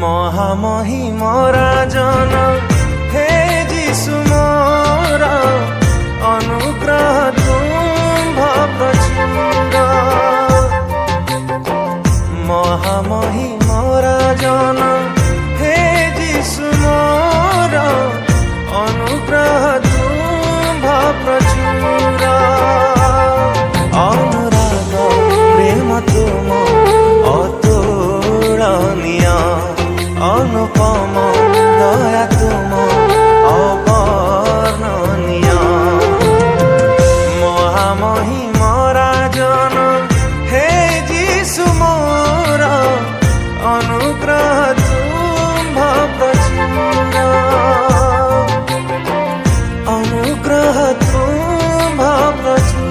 মহামহিমরা জন হে যিশু মোর অনুগ্রহ তুম্ভ প্রচুর। মহামহিমরা জন হে যিশু মোর অনুগ্রহ তুম্ভ প্রচুর। অনুরাগ প্রেম তুম অতুলনীয়, অনুপম দয়া তুম অবর্ণনীয়। মহামহিমরা জন হে যিশু মোর অনুগ্রহ তুম্ভ প্রচুর। অনুগ্রহ তুম্ভ প্রচুর।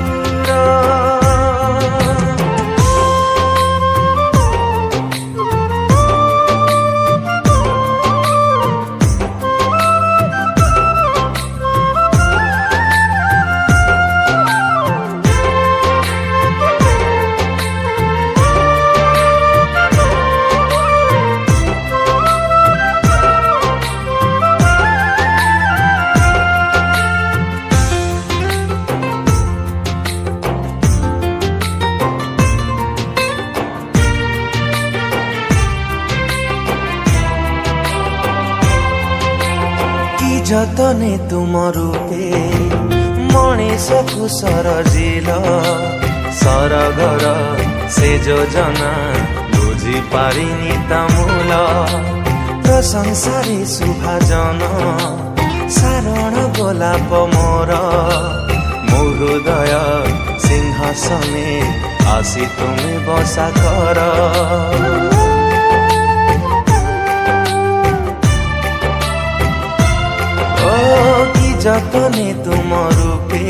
যতনে তুম রূপে মଣିষକୁ সরজিল, ସରଗର ସେ ଯୋଜନା ବୁଝି ପାରିନି ତା ମୂଳ। ପ୍ରଶଂସାରେ ଶୁଭାଜନ ସାରଣ ଗୋଲାପ ମୋର, ମୋ ହୃଦୟ ସିଂହାସନେ ଆସି ତୁମେ ବସା କର। କି ଯତନେ ତୁମ ରୂପେ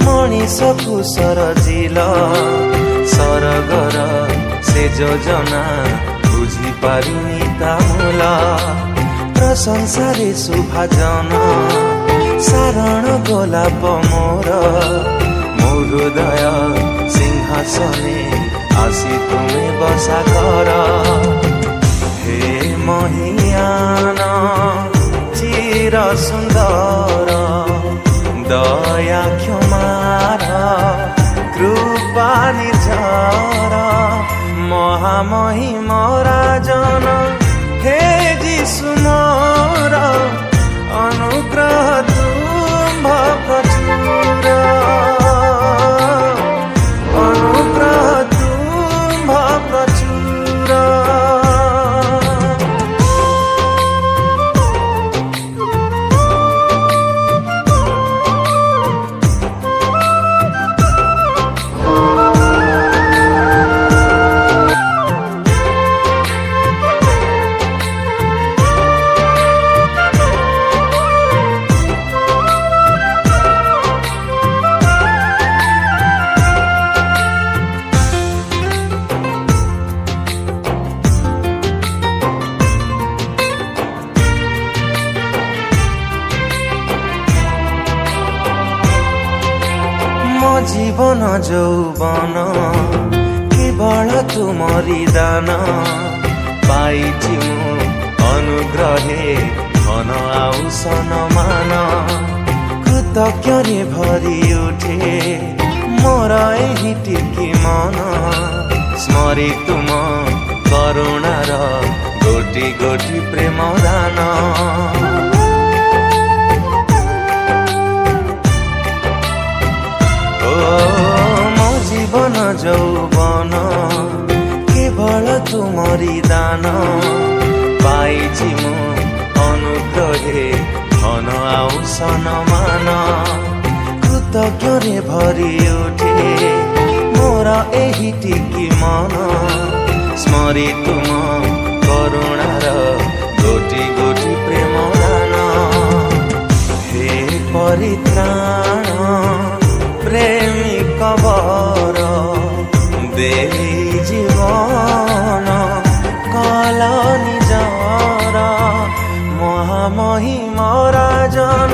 ମଣିଷକୁ ସରଜିଲ, ସରଗର ସେ ଯୋଜନା ବୁଝି ପାରିନି ତା ମୂଳ। ପ୍ରଶଂସାରେ ଶୁଭାଜନ ସାରଣ ଗୋଲାପ ମୋର, ମୋ ହୃଦୟ ସିଂହାସନେ ଆସି ତୁମେ ବସା କର। ହେ ମହିୟାନ ଚିର ସୁନ୍ଦର, ଦୟା କ୍ଷମାର କୃପା ନିର୍ଝର। ମହାମହିମରା জন হে যিশু মোর অনুগ্রহ তুম্ভ প্রচুর। অনুগ্রহ তুম্ভ প্রচুর। ମୋ ଜୀବନ ଯୌବନ କେବଳ ତୁମରି ଦାନ, ପାଇଛି ମୁଁ ଅନୁଗ୍ରହେ ଧନ ଆଉ ସମ୍ମାନ। କୃତଜ୍ଞରେ ଭରି ଉଠେ ମୋର ଏହି ଟିକି ମନ, ସ୍ମରି ତୁମ କରୁଣାର ଗୋଟି ଗୋଟି ପ୍ରେମ ଦାନ। ମୋ ଜୀବନ ଯୌବନ କେବଳ ତୁମରି ଦାନ, ପାଇଛି ମୁଁ ଅନୁଗ୍ରହେ ଧନ ଆଉ ସମ୍ମାନ। କୃତଜ୍ଞରେ ଭରି ଉଠେ ମୋର ଏହି ଟିକି ମନ, ସ୍ମରି ତୁମ କରୁଣାର ଗୋଟି ଗୋଟି ପ୍ରେମ ଦାନ। ହେ ପରିତ୍ରାଣ প্রেমিক বর দেই জীবন কল নিজর। মহামহিমরা জন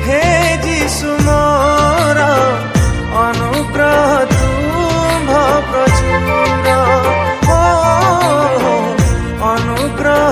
হে যিশু মোর অনুগ্রহ তুম্ভ প্রচুর। অনুগ্রহ অনুগ্রহ